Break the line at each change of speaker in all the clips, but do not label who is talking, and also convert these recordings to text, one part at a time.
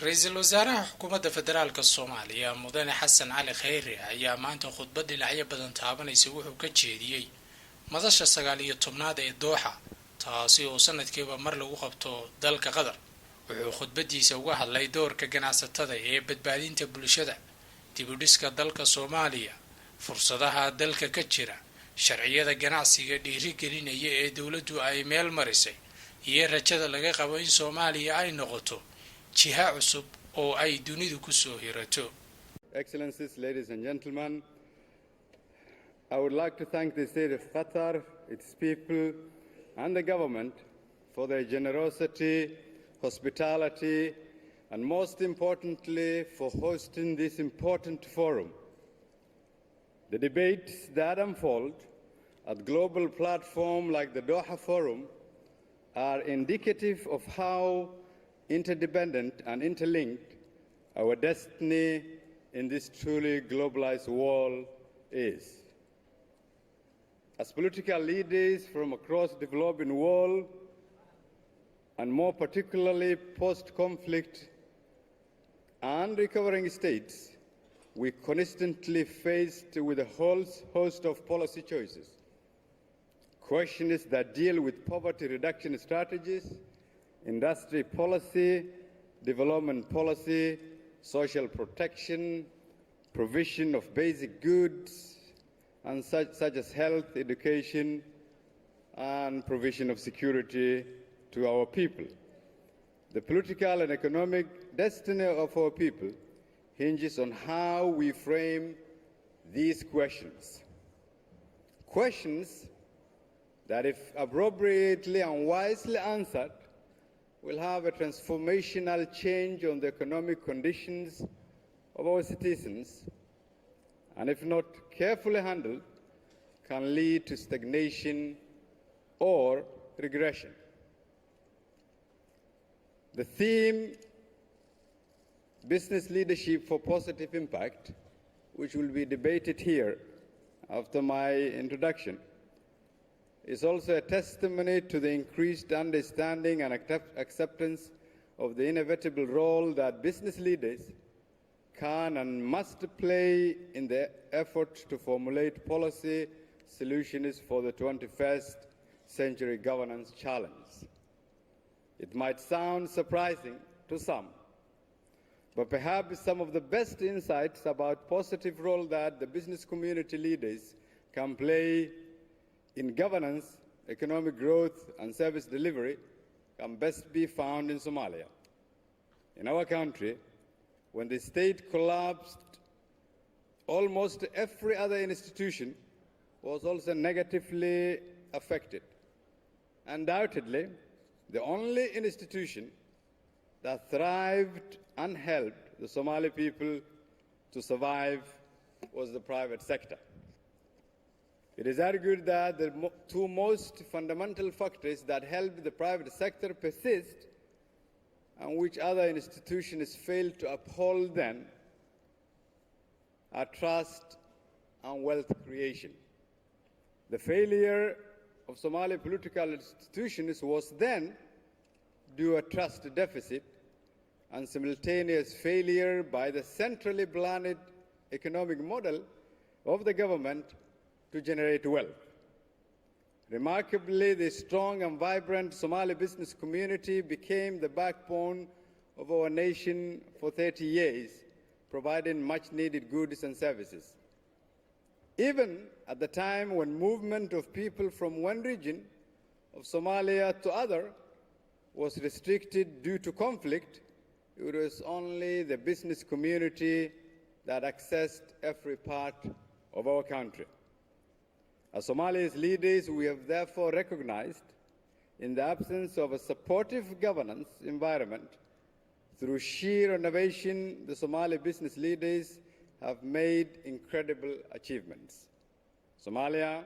Raysal wasaaraha xukuumadda federaalka Soomaaliya mudane Xasan Cali Khayre ayaa maanta khudbad dhinacyo badan taabanaysa wuxuu ka jeediyey madasha 19aad ee Doha taasi oo sanadkiiba mar lagu qabto dalka Qatar. Wuxuu khudbadiisa uga hadlay doorka ganacsatada ee badbaadinta bulshada, dib u dhiska dalka Soomaaliya, fursadaha dalka ka jira, sharciyada ganacsiga dhiirigelinaya ee dawladdu ay meel marisay, iyo rajada laga qabo in Soomaaliya ay noqoto jiha cusub oo ay dunidu ku soo hirato.
Excellencies, ladies and gentlemen, I would like to thank the state of Qatar, its people, and the government for their generosity, hospitality, and most importantly, for hosting this important forum. The debates that unfold at global platforms like the Doha Forum are indicative of how interdependent and interlinked our destiny in this truly globalized world is. As political leaders from across the developing world, and more particularly post-conflict and recovering states, we constantly faced with a whole host of policy choices. Questions that deal with poverty reduction strategies, industry policy, development policy, social protection, provision of basic goods, and such as health, education, and provision of security to our people. The political and economic destiny of our people hinges on how we frame these questions. Questions that, if appropriately and wisely answered, will have a transformational change on the economic conditions of our citizens, and if not carefully handled, can lead to stagnation or regression. The theme, Business Leadership for Positive Impact, which will be debated here after my introduction, is also a testimony to the increased understanding and acceptance of the inevitable role that business leaders can and must play in the effort to formulate policy solutions for the 21st century governance challenge. It might sound surprising to some, but perhaps some of the best insights about positive role that the business community leaders can play in governance, economic growth, and service delivery can best be found in Somalia. In our country, when the state collapsed, almost every other institution was also negatively affected. Undoubtedly, the only institution that thrived and helped the Somali people to survive was the private sector. It is argued that the two most fundamental factors that helped the private sector persist and which other institutions failed to uphold then are trust and wealth creation. The failure of Somali political institutions was then due to a trust deficit and simultaneous failure by the centrally planned economic model of the government to generate wealth. Remarkably, the strong and vibrant Somali business community became the backbone of our nation for 30 years, providing much-needed goods and services. Even at the time when movement of people from one region of Somalia to other was restricted due to conflict, it was only the business community that accessed every part of our country. As Somalia's leaders, we have therefore recognized, in the absence of a supportive governance environment, through sheer innovation, the Somali business leaders have made incredible achievements. Somalia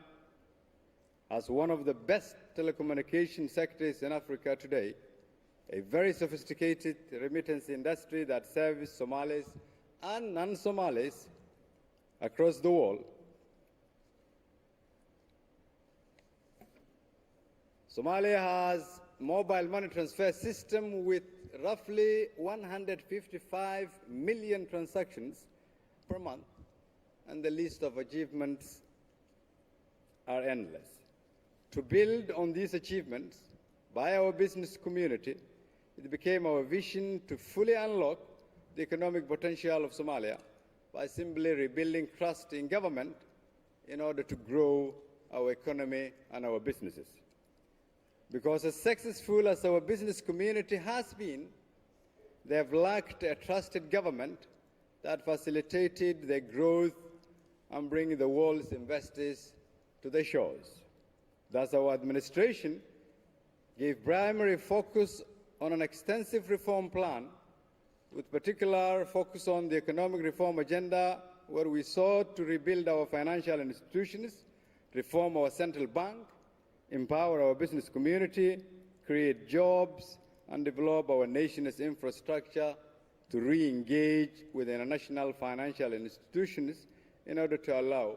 has one of the best telecommunication sectors in Africa today, a very sophisticated remittance industry that serves Somalis and non-Somalis across the world. Somalia has mobile money transfer system with roughly 155 million transactions per month, and the list of achievements are endless. To build on these achievements by our business community, it became our vision to fully unlock the economic potential of Somalia by simply rebuilding trust in government in order to grow our economy and our businesses. Because as successful as our business community has been, they have lacked a trusted government that facilitated their growth and bringing the world's investors to their shores. Thus, our administration gave primary focus on an extensive reform plan with particular focus on the economic reform agenda, where we sought to rebuild our financial institutions, reform our central bank, empower our business community, create jobs, and develop our nation's infrastructure to re-engage with international financial institutions in order to allow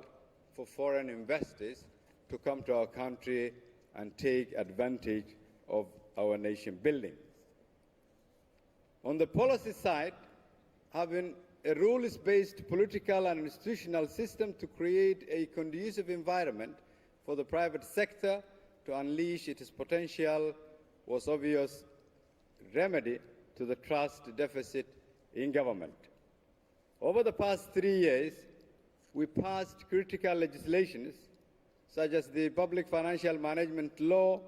for foreign investors to come to our country and take advantage of our nation building. On the policy side, having a rules-based political and institutional system to create a conducive environment for the private sector to unleash its potential was obvious remedy to the trust deficit in government. Over the past 3 years, we passed critical legislations such as the Public Financial Management Law,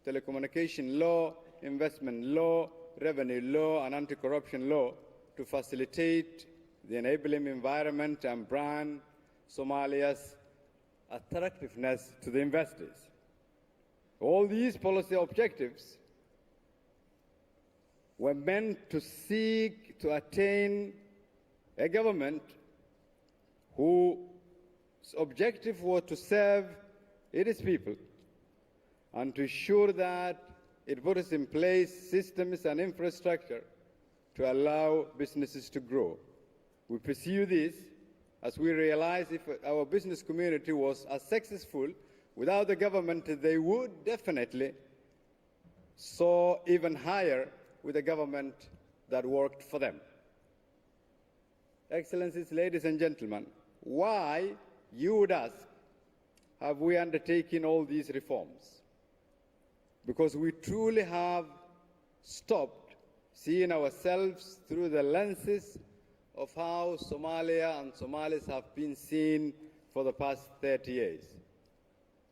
Telecommunication Law, Investment Law, Revenue Law, and Anti-Corruption Law to facilitate the enabling environment and brand Somalia's attractiveness to the investors. All these policy objectives were meant to seek to attain a government whose objective was to serve its people and to ensure that it puts in place systems and infrastructure to allow businesses to grow. We pursue this as we realize if our business community was as successful without the government, they would definitely soar even higher with a government that worked for them. Excellencies, ladies and gentlemen, why, you would ask, have we undertaken all these reforms? Because we truly have stopped seeing ourselves through the lenses of how Somalia and Somalis have been seen for the past 30 years.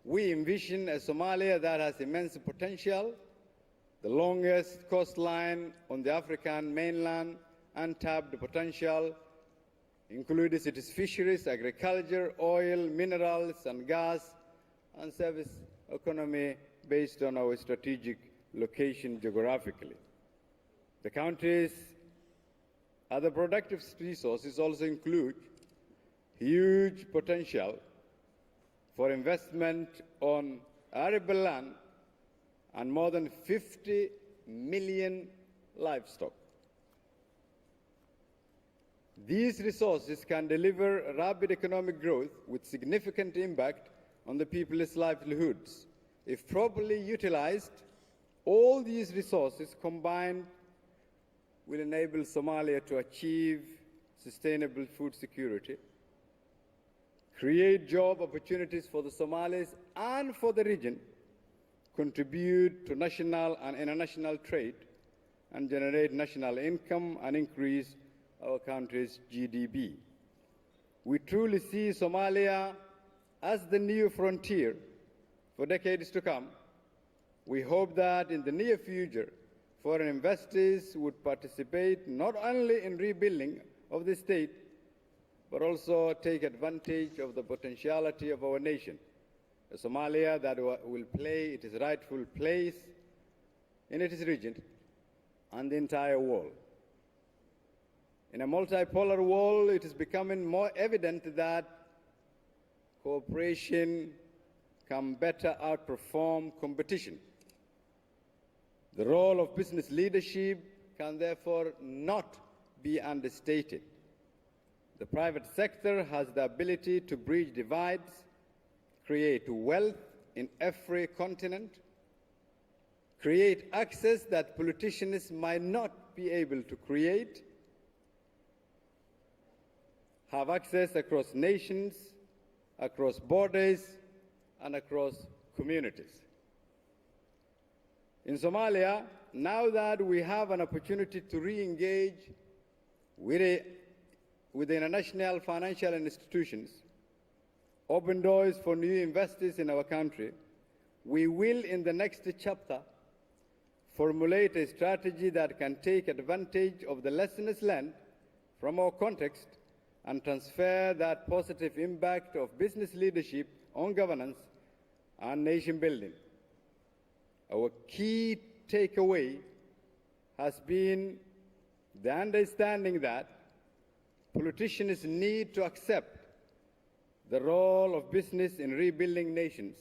We envision a Somalia that has immense potential, the longest coastline on the African mainland, untapped potential, including its fisheries, agriculture, oil, minerals, and gas, and service economy based on our strategic location geographically. The country's other productive resources also include huge potential for investment on arable land and more than 50 million livestock. These resources can deliver rapid economic growth with significant impact on the people's livelihoods. If properly utilized, all these resources combined will enable Somalia to achieve sustainable food security, create job opportunities for the Somalis and for the region, contribute to national and international trade, and generate national income and increase our country's GDP. We truly see Somalia as the new frontier for decades to come. We hope that in the near future, foreign investors would participate not only in rebuilding of the state, but also take advantage of the potentiality of our nation, a Somalia that will play its rightful place in its region and the entire world. In a multipolar world, it is becoming more evident that cooperation can better outperform competition. The role of business leadership can therefore not be understated. The private sector has the ability to bridge divides, create wealth in every continent, create access that politicians might not be able to create, have access across nations, across borders, and across communities. In Somalia, now that we have an opportunity to re-engage with the international financial institutions, open doors for new investors in our country, we will, in the next chapter, formulate a strategy that can take advantage of the lessons learned from our context and transfer that positive impact of business leadership on governance and nation building. Our key takeaway has been the understanding that politicians need to accept the role of business in rebuilding nations,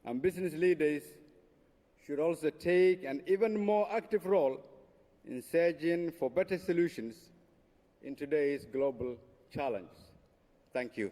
and business leaders should also take an even more active role in searching for better solutions in today's global challenge. Thank you.